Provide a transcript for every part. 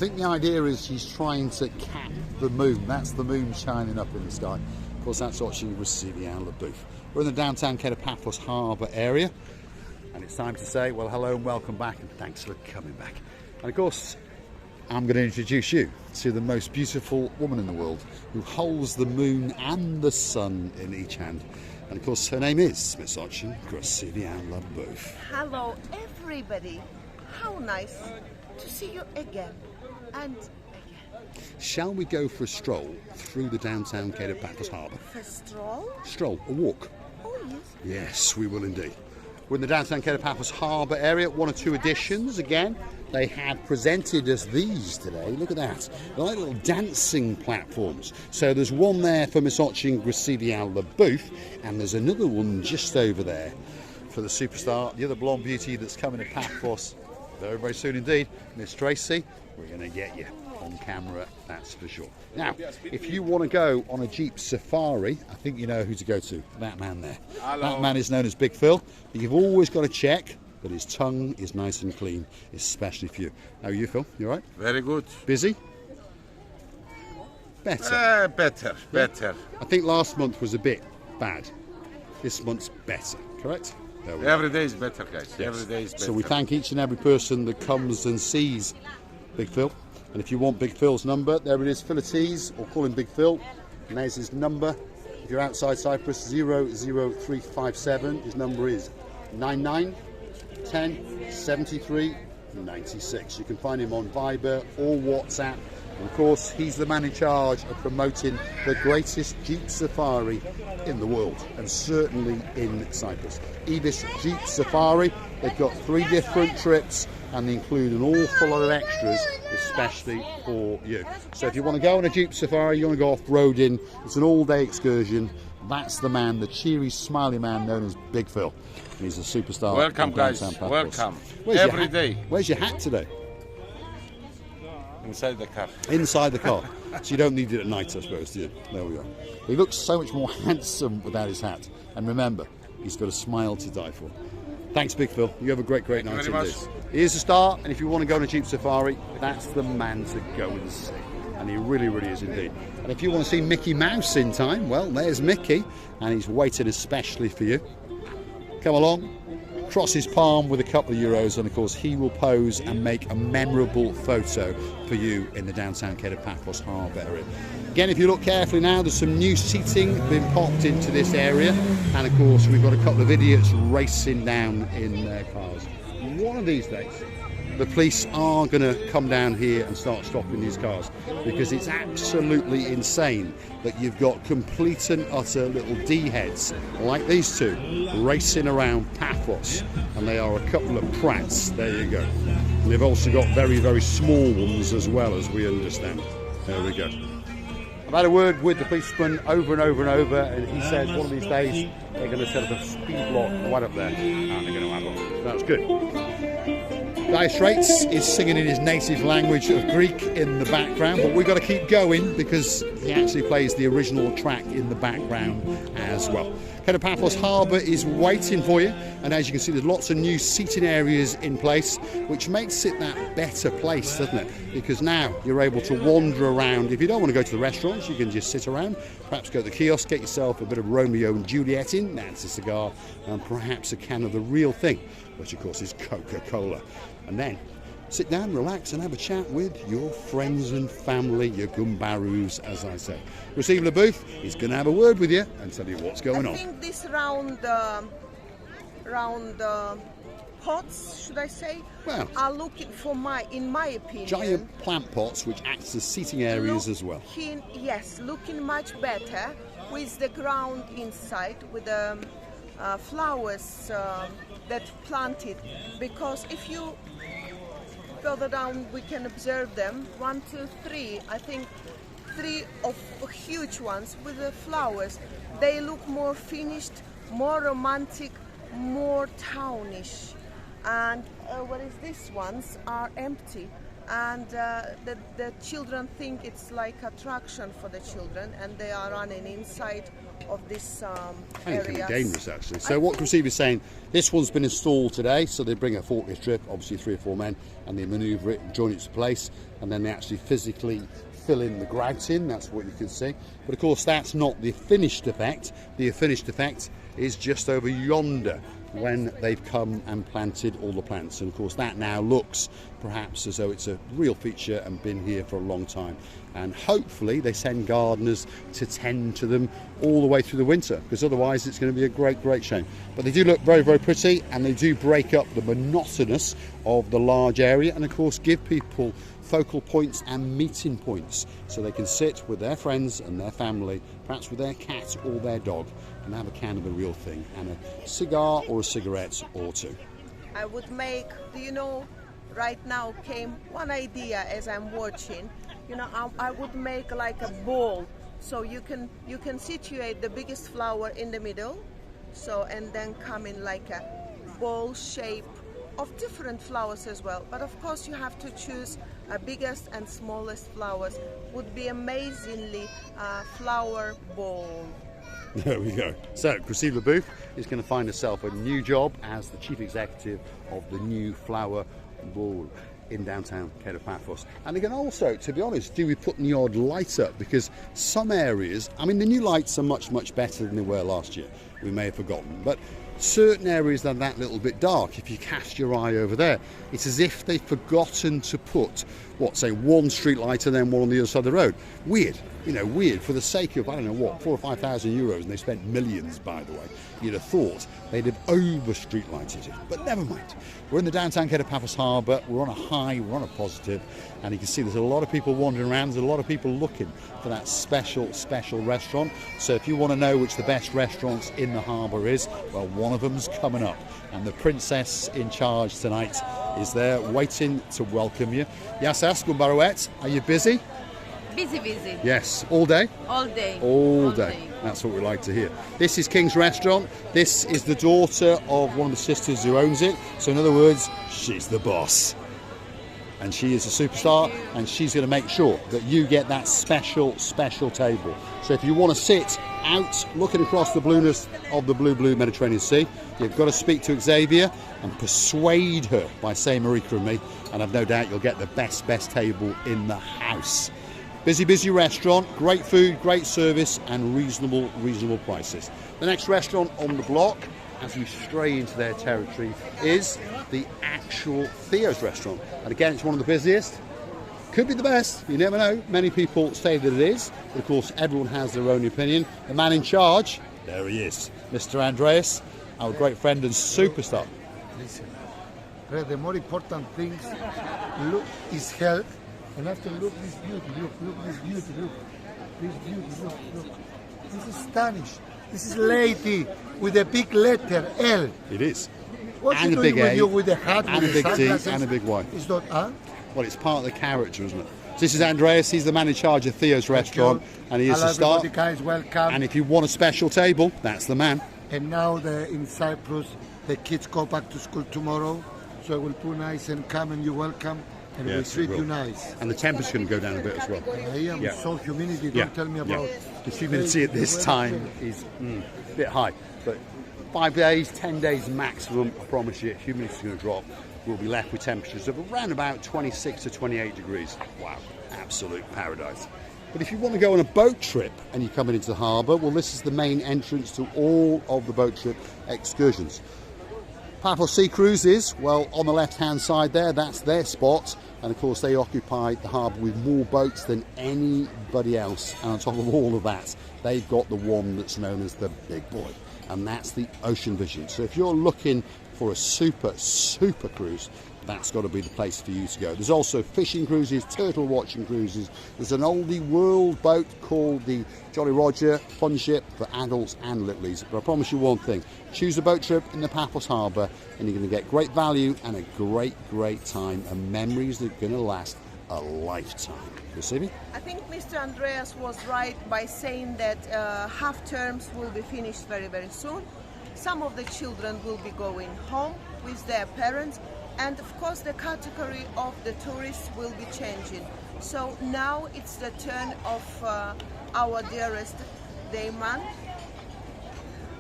think the idea is she's trying to cap the moon. That's the moon shining up in the sky. Of course, that's what she received the Outlet booth. We're in the downtown Kato Paphos Harbour area, and it's time to say, well, hello and welcome back, and thanks for coming back. And of course, I'm going to introduce you to the most beautiful woman in the world, who holds the moon and the sun in each hand. And of course, her name is Miss Ochin Gracilian Booth. Hello, everybody. How nice to see you again and again. Shall we go for a stroll through the downtown Kato Paphos Harbour? For stroll? Stroll, a walk. Oh, yes. Yes, we will indeed. We're in the downtown Kato Paphos Harbour area. One or two additions again. They have presented us these today. Look at that. They're like little dancing platforms. So there's one there for Miss Ochin Gracilian Booth, and there's another one just over there for the superstar, the other blonde beauty that's coming to Paphos very, very soon indeed. Miss Tracy, we're going to get you on camera, that's for sure. Now, if you want to go on a Jeep safari, I think you know who to go to. That man there. Hello. That man is known as Big Phil. But you've always got to check that his tongue is nice and clean, especially for you. How are you, Phil? You all right? Very good. Busy? Better. Better. I think last month was a bit bad. This month's better, correct? There we go. Every day is better, guys. Yes. Every day is better. So we thank each and every person that comes and sees Big Phil. And if you want Big Phil's number, there it is, Philippines, or call him Big Phil. And there's his number. If you're outside Cyprus, 00357. His number is 99 10 73 96. You can find him on Viber or WhatsApp. And of course, he's the man in charge of promoting the greatest Jeep safari in the world, and certainly in Cyprus. Ibis Jeep Safari. They've got 3 different trips, and they include an awful lot of extras, especially for you. So if you want to go on a Jeep Safari, you want to go off-roading, it's an all-day excursion. That's the man, the cheery, smiley man known as Big Phil. And he's a superstar. Welcome, guys. Welcome. Every day. Where's your hat today? Inside the car. Inside the car. So you don't need it at night, I suppose, do you? There we go. He looks so much more handsome without his hat. And remember, he's got a smile to die for. Thanks, Big Phil. You have a great night indeed. He is a star, and if you want to go on a Jeep Safari, that's the man to go and see. And he really, really is indeed. And if you want to see Mickey Mouse in time, well, there's Mickey, and he's waiting especially for you. Come along, cross his palm with a couple of euros, and of course he will pose and make a memorable photo for you in the downtown Kato Paphos Harbour area. Again, if you look carefully now, there's some new seating being popped into this area, and of course we've got a couple of idiots racing down in their cars. One of these days, the police are going to come down here and start stopping these cars, because it's absolutely insane that you've got complete and utter little D-heads like these two racing around Paphos, and they are a couple of prats. There you go. And they've also got very, very small ones as well, as we understand. There we go. I've had a word with the policeman over and over and over, and he says one of these days they're going to set up a speed block right up there, and they're going to have one. That's good. Dire Straits is singing in his native language of Greek in the background, but we've got to keep going because he actually plays the original track in the background as well. Kato Paphos Harbour is waiting for you, and as you can see, there's lots of new seating areas in place, which makes it that better place, doesn't it? Because now you're able to wander around. If you don't want to go to the restaurants, you can just sit around, perhaps go to the kiosk, get yourself a bit of Romeo and Juliet in, that's a cigar, and perhaps a can of the real thing, which of course is Coca-Cola. And then sit down, relax, and have a chat with your friends and family, your gumbarus, as I say. Receive the booth, he's going to have a word with you and tell you what's going on. I think this round pots, should I say, well, are looking for in my opinion, giant plant pots, which acts as seating areas as well. Yes, looking much better with the ground inside, with the flowers that planted, because if you further down we can observe them, 1, 2, 3, I think 3 of huge ones with the flowers. They look more finished, more romantic, more townish. And what is these ones are empty, and the children think it's like attraction for the children, and they are running inside of this It can be area. dangerous, actually. So what Christine is saying, this one's been installed today, so they bring a forklift trip, obviously 3 or 4 men, and they manoeuvre it and join it to place, and then they actually physically fill in the grout in. That's what you can see. But of course, that's not the finished effect. The finished effect is just over yonder, when they've come and planted all the plants. And of course that now looks perhaps as though it's a real feature and been here for a long time. And hopefully they send gardeners to tend to them all the way through the winter, because otherwise it's going to be a great shame. But they do look very pretty, and they do break up the monotonous of the large area, and of course give people focal points and meeting points, so they can sit with their friends and their family, perhaps with their cat or their dog, and have a can of the real thing and a cigar or a cigarette or two. I would make, do you know, right now came one idea as I'm watching. You know, I would make like a bowl, so you can situate the biggest flower in the middle, so, and then come in like a bowl shape of different flowers as well. But of course you have to choose biggest and smallest flowers. Would be amazingly flower bowl. There we go. So Christine LeBouf is going to find herself a new job as the chief executive of the new flower bowl in downtown Kato Paphos. And again, also, to be honest, do we put the odd light up? Because some areas, I mean, the new lights are much better than they were last year. We may have forgotten, but certain areas are that little bit dark. If you cast your eye over there, it's as if they've forgotten to put, what, say, one street light and then one on the other side of the road. Weird, you know, weird, for the sake of, I don't know what, 4,000 or 5,000 euros, and they spent millions, by the way. You'd have thought they'd have over street lighted it, but never mind. We're in the downtown Kato Paphos Harbour, we're on a high, we're on a positive, and you can see there's a lot of people wandering around, there's a lot of people looking for that special restaurant. So if you want to know which the best restaurants in the harbour is, well, one of them's coming up, and the princess in charge tonight is there waiting to welcome you. Yassas Gumbarouet, are you busy? Busy. Yes, all day? All day. All day. That's what we like to hear. This is King's Restaurant. This is the daughter of one of the sisters who owns it. So in other words, she's the boss. And she is a superstar, and she's going to make sure that you get that special table. So if you want to sit out looking across the blueness of the blue Mediterranean Sea, you've got to speak to Xavier and persuade her by saying Marika and me, and I've no doubt you'll get the best table in the house. Busy restaurant, great food, great service, and reasonable prices. The next restaurant on the block, as we stray into their territory, is the actual Theo's restaurant. And again, it's one of the busiest. Could be the best, you never know. Many people say that it is, but of course everyone has their own opinion. The man in charge, there he is, Mr. Andreas, our great friend and superstar. Listen, the more important things is health. And after, look this beauty, look this beauty, look. This beauty, look. This is Spanish. This is lady with a big letter L. It is. What's And it a doing big with A, you with the hat, and with a the big T, sunglasses? and a big Y. It's not, huh? Well, it's part of the character, isn't it? So this is Andreas, he's the man in charge of Theo's restaurant, and he is Hello, the star. everybody, guys, welcome. And if you want a special table, that's the man. And now in Cyprus, the kids go back to school tomorrow, so it will be nice and calm, and you're welcome. And Yes, we it treat will. you nice. And the temperature's going to go down a bit as well. I am Yeah. so humidity. Don't tell me about. The humidity at this time is a bit high, but 5 days, 10 days maximum, I promise you, humidity's going to drop. We'll be left with temperatures of around about 26 to 28 degrees. Wow, absolute paradise. But if you want to go on a boat trip and you're coming into the harbour, well, this is the main entrance to all of the boat trip excursions. Paphos Sea Cruises, well, on the left-hand side there, that's their spot. And of course, they occupy the harbour with more boats than anybody else. And on top of all of that, they've got the one that's known as the big boy, and that's the Ocean Vision. So if you're looking for a super cruise, that's got to be the place for you to go. There's also fishing cruises, turtle watching cruises. There's an oldie world boat called the Jolly Roger, fun ship for adults and littlies. But I promise you one thing, choose a boat trip in the Paphos Harbour and you're going to get great value and a great time and memories that are going to last a lifetime. You see me? I think Mr. Andreas was right by saying that half terms will be finished very soon. Some of the children will be going home with their parents, And of course the category of the tourists will be changing. So now it's the turn of our dearest Dayman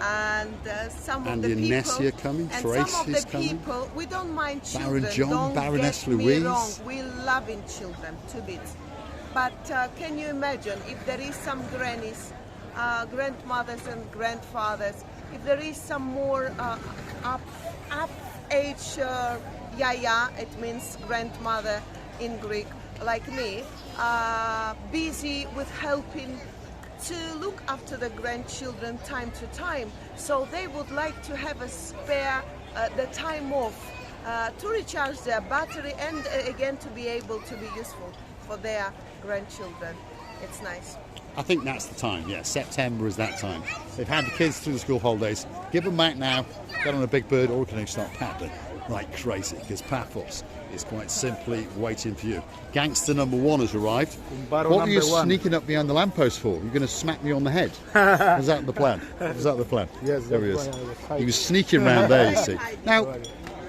and some of the people. Inesia coming, and Tracy's some of the coming. people, we don't mind children. Baron John, don't Baroness get me Louise. wrong, we loving children to bits. But can you imagine if there is some grannies, grandmothers and grandfathers, if there is some more up age yaya, it means grandmother in Greek, like me, busy with helping to look after the grandchildren time to time. So they would like to have a spare the time off to recharge their battery and again to be able to be useful for their grandchildren. It's nice. I think that's the time, yeah. September is that time. They've had the kids through the school holidays. Give them back now, get on a big bird, or we can start paddling like crazy, because Paphos is quite simply waiting for you. Gangster number one has arrived. What are you sneaking up behind the lamppost for? You're going to smack me on the head? Was that the plan? Was that the plan? Yes. There he is. He was sneaking around there, you see. Now,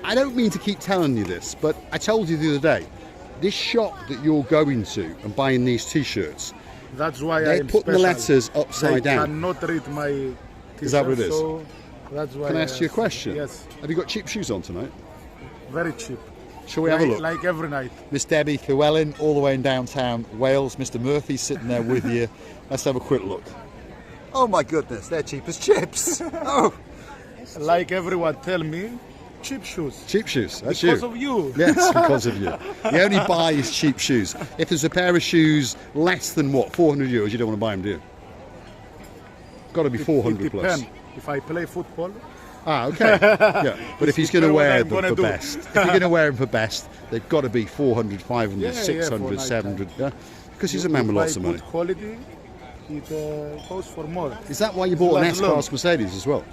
I don't mean to keep telling you this, but I told you the other day, this shop that you're going to and buying these T-shirts, that's why they're I'm putting the special. letters upside down. I cannot read my T-shirt. Is that what it is? So that's why. Can I ask you a question? Yes. Have you got cheap shoes on tonight? Very cheap. Shall we have a look? Like every night. Miss Debbie Llewellyn, all the way in downtown Wales. Mr. Murphy sitting there with you. Let's have a quick look. Oh my goodness, they're cheap as chips. Oh, Like everyone tell me, cheap shoes. cheap shoes. That's Because you. of you. Yes, because of you. You only buy is cheap shoes. If there's a pair of shoes less than what, 400 euros, you don't want to buy them, do you? Got to be 400 it plus. depends. If I play football, Ah, okay. Yeah, but if he's going to what wear I'm them gonna for do. best, if you're going to wear them for best, they've got to be 400, 500, Yeah, 600, for night 700. Yeah, because he's a man with buy lots of money. good quality, it goes for more. Is that why you bought an Plus loan. S-Class Mercedes as well?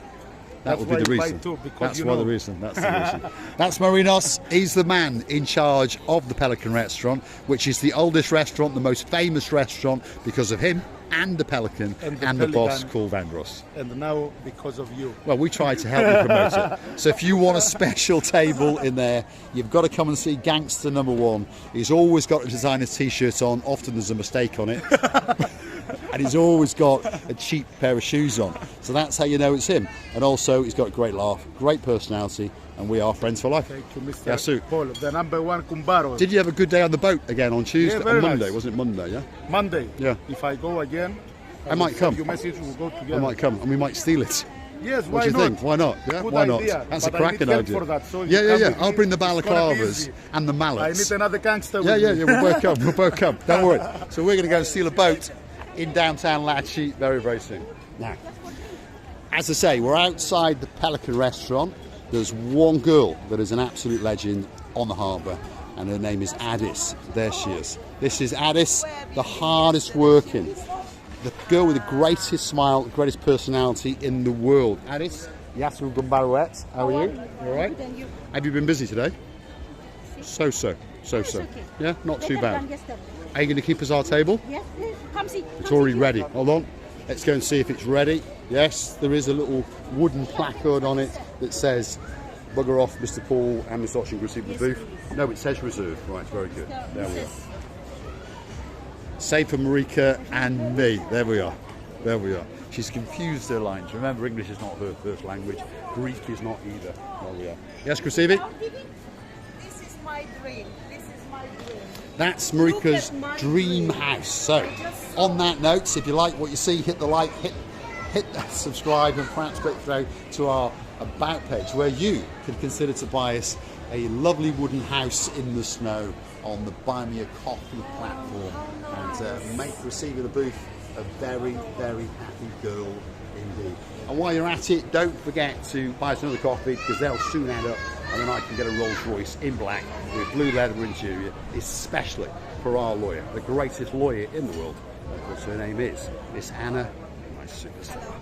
That That's would be why the you buy reason. two, because That's you why the know. reason. That's the reason. That's Marinos. He's the man in charge of the Pelican restaurant, which is the oldest restaurant, the most famous restaurant because of him and the Pelican and the boss Pelican. called Andros. And now because of you. Well, we try to help you promote it. So if you want a special table in there, you've got to come and see Gangster number one. He's always got a designer's T-shirt on. Often there's a mistake on it. And he's always got a cheap pair of shoes on. So that's how you know it's him. And also, he's got a great laugh, great personality, and we are friends for life. Thank you, Mr. Yasu. Paul, the number one Kumbaro. Did you have a good day on the boat again on Tuesday? Yeah, very on Monday, nice. wasn't it Monday, yeah? Monday. Yeah. If I go again, I might come. Your message will go together. I might come, and we might steal it. Yes, What why do you not? think? Why not? Yeah, Good why not? idea. That's But a I cracking need help idea. for that, so yeah, you yeah, come yeah. with I'll me. bring the It's gonna be balaclavas easy. and the I mallets. need another gangster Yeah, with yeah, me. yeah. We'll both come. We'll both come. Don't worry. So we're going to go and steal a boat in downtown Latchi very, very soon. Now, as I say, we're outside the Pelican restaurant. There's one girl that is an absolute legend on the harbour, and her name is Addis. There she is. This is Addis, the hardest working, the girl with the greatest smile, the greatest personality in the world. Addis, Yasu Gumbaruet, how are you? You all right? Have you been busy today? So. Yeah, not too bad. Are you going to keep us our table? Yes, please. Come see. It's already ready. Hold on. Let's go and see if it's ready. Yes, there is a little wooden placard on it that says "Bugger off, Mr. Paul and Miss Otchin receive the booth." No, it says reserved. Right, very good. There we are. Save for Marika and me. There we are. There we are. She's confused her lines. Remember, English is not her first language. Greek is not either. There we are. Yes, Krasivi? This is my dream. This is my dream. That's Marika's Look at my dream dream. house. So, on that note, if you like what you see, hit the like, hit that subscribe, and perhaps click through to our about page where you can consider to buy us a lovely wooden house in the snow on the Buy Me a Coffee platform and make receiving the booth a very, very happy girl indeed. And while you're at it, don't forget to buy us another coffee because they'll soon add up, and then I can get a Rolls Royce in black with blue leather interior, especially for our lawyer, the greatest lawyer in the world. Of course, her name is Miss Anna, my superstar.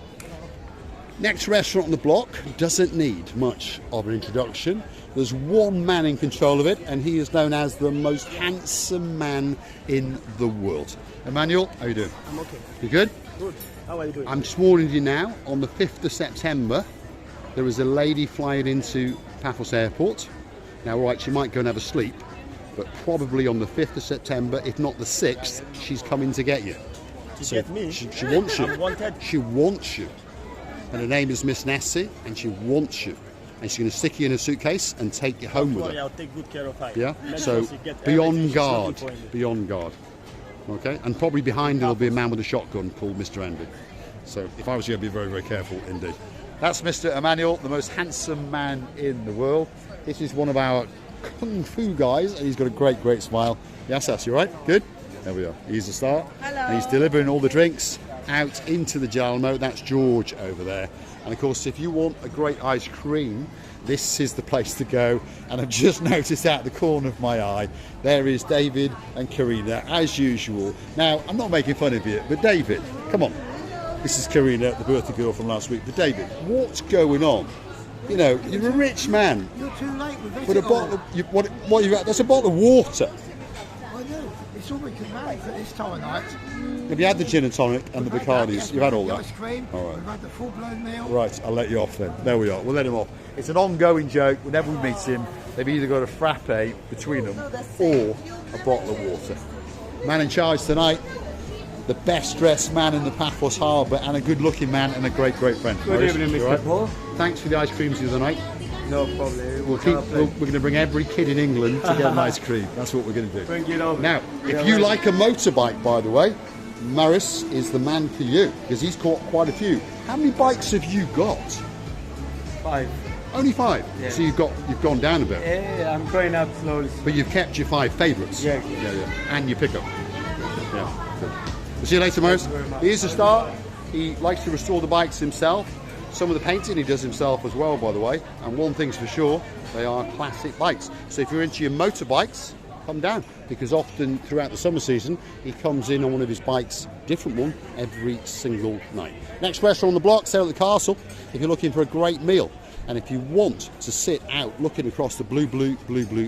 Next restaurant on the block doesn't need much of an introduction. There's one man in control of it, and he is known as the most handsome man in the world. Emmanuel, how are you doing? I'm okay. You good? Good. How are you doing? I'm just warning you now, on the 5th of September, there is a lady flying into Paphos Airport. Now, right, she might go and have a sleep, but probably on the 5th of September, if not the 6th, she's coming to get you. To get me? She wants you. I'm wanted. She wants you. And her name is Miss Nessie, and she wants you. And she's going to stick you in a suitcase and take you home with her. I'll take good care of her. Yeah? Let So, Lucy get be on everything she's guard. looking for in me. Be on guard. Okay? And probably behind her will be a man with a shotgun called Mr. Andy. So, if I was you, I'd be very, very careful indeed. That's Mr. Emmanuel, the most handsome man in the world. This is one of our kung fu guys, and he's got a great, great smile. Yes, that's you right? Good? There we are. He's the start. Hello. And he's delivering all the drinks out into the Jalmo. That's George over there. And of course, if you want a great ice cream, this is the place to go. And I've just noticed out the corner of my eye, there is David and Karina, as usual. Now, I'm not making fun of you, but David, come on. This is Karina, the birthday girl from last week. But David, what's going on? You know, you're a rich man. You're too late with But a bottle of, what you got? That's a bottle of water. I know. It's all we can manage at this time of night. Have you had the gin and tonic and the We've had that, Bacardis? yes, You've had all the that? ice cream. All right. We've had the full-blown meal. Right, I'll let you off then. There we are. We'll let him off. It's an ongoing joke. Whenever we meet him, they've either got a frappe between them or a bottle of water. Man in charge tonight, the best dressed man in the Paphos Harbour, and a good looking man and a great, great friend. Good Maurice, evening, you Mr. all right? Paul. Thanks for the ice creams the other night. No problem. We're going to bring every kid in England to get an ice cream. That's what we're going to do. Bring it over. Now, if you like a motorbike, by the way, Maurice is the man for you, because he's caught quite a few. How many bikes have you got? 5. Only 5. Yeah. So you've gone down a bit, Yeah, I'm going up slowly. but you've kept your 5 favourites. Yeah. And your pickup. Yeah. Good. We'll see you later, Maurice. Thank you very much. Here's the start. He likes to restore the bikes himself. Some of the painting he does himself as well, by the way. And one thing's for sure, they are classic bikes. So if you're into your motorbikes, come down, because often throughout the summer season he comes in on one of his bikes, different one, every single night. Next restaurant on the block, Sail at the Castle, if you're looking for a great meal, and if you want to sit out looking across the blue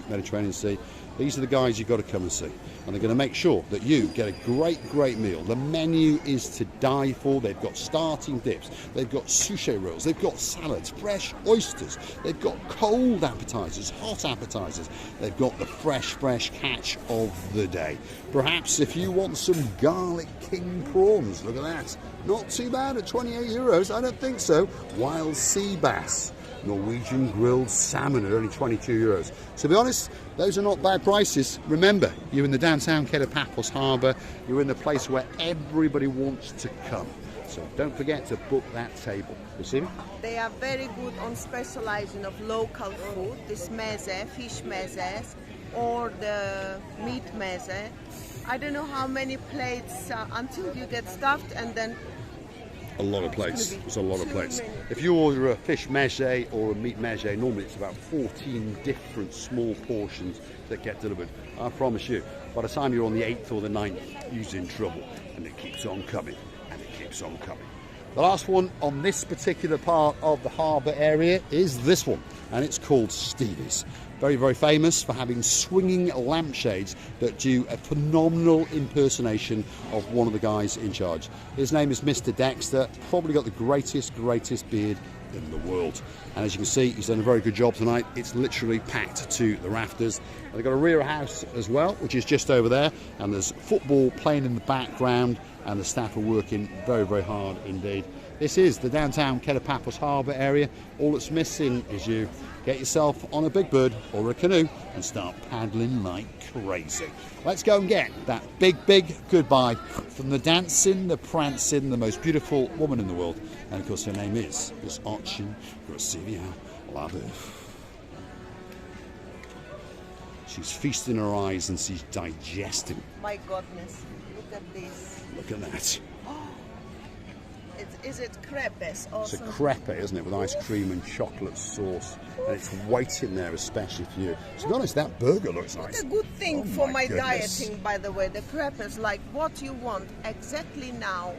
Mediterranean Sea, these are the guys you've got to come and see, and they're going to make sure that you get a great meal. The menu is to die for. They've got starting dips, they've got sushi rolls, they've got salads, fresh oysters, they've got cold appetizers, hot appetizers, they've got the fresh catch of the day. Perhaps if you want some garlic king prawns, look at that, not too bad at €28. I don't think so. Wild sea bass, Norwegian grilled salmon at only €22. To be honest, those are not bad prices. Remember, you're in the downtown Kato Paphos Harbour. You're in the place where everybody wants to come. So don't forget to book that table. You see me? They are very good on specializing of local food, this meze, fish mezes, or the meat meze. I don't know how many plates until you get stuffed, and then A lot of plates. It's a lot of plates. many. If you order a fish meze or a meat meze, normally it's about 14 different small portions that get delivered. I promise you, by the time you're on the 8th or the 9th, you're in trouble. And it keeps on coming, and it keeps on coming. The last one on this particular part of the harbour area is this one, and it's called Stevie's. Very famous for having swinging lampshades that do a phenomenal impersonation of one of the guys in charge. His name is Mr. Dexter, probably got the greatest beard in the world. And as you can see, he's done a very good job tonight. It's literally packed to the rafters. And they've got a rear house as well, which is just over there. And there's football playing in the background, and the staff are working very hard indeed. This is the downtown Kato Paphos Harbour area. All that's missing is you. Get yourself on a big bird or a canoe and start paddling like crazy. Let's go and get that big goodbye from the dancing, the prancing, the most beautiful woman in the world. And of course her name is Miss Archie Gracivia Labeouf. She's feasting her eyes and she's digesting. my goodness, look at this. Look at that. Is it crepes or It's a something? crepe, isn't it, with ice cream and chocolate sauce, and it's waiting there especially for you. To be honest, that burger looks nice. It's a good thing Oh for my goodness. dieting, by the way. The crepes, like what you want exactly now,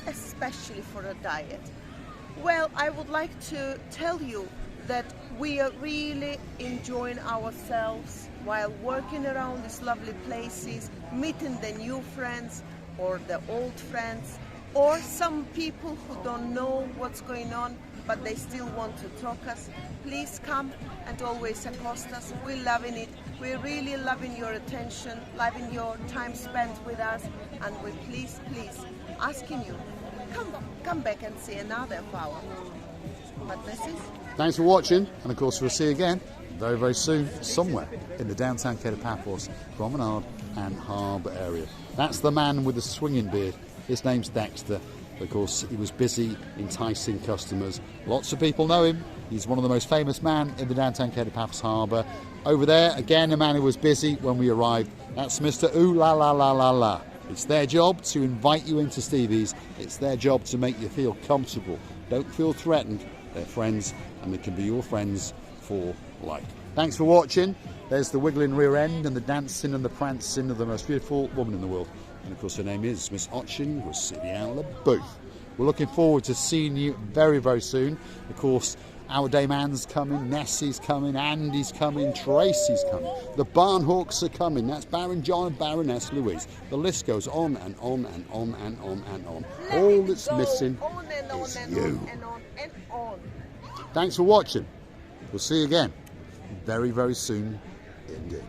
especially for a diet. Well, I would like to tell you that we are really enjoying ourselves while working around these lovely places, meeting the new friends or the old friends, or some people who don't know what's going on. but they still want to talk us, please come and always accost us. We're loving it. We're really loving your attention, loving your time spent with us, and we're please asking you, come back and see another of our madnesses. Thanks for watching, and of course we'll see you again very, very soon, somewhere in the downtown Kato Paphos promenade and harbour area. That's the man with the swinging beard. His name's Dexter. Of course, he was busy enticing customers. Lots of people know him. He's one of the most famous men in the downtown Kato Paphos Harbour. Over there, again, a man who was busy when we arrived. That's Mr. Ooh La La La La La. It's their job to invite you into Stevie's. It's their job to make you feel comfortable. Don't feel threatened. They're friends, and they can be your friends for life. Thanks for watching. There's the wiggling rear end and the dancing and the prancing of the most beautiful woman in the world. And of course her name is Miss Otchin. We're sitting out of the booth. We're looking forward to seeing you very, very soon. Of course, our Dame Anne's coming, Nessie's coming, Andy's coming, Tracy's coming. The Barnhawks are coming. That's Baron John and Baroness Louise. The list goes on and on and on and on and on. All that's missing is you. Thanks for watching. We'll see you again very, very soon indeed.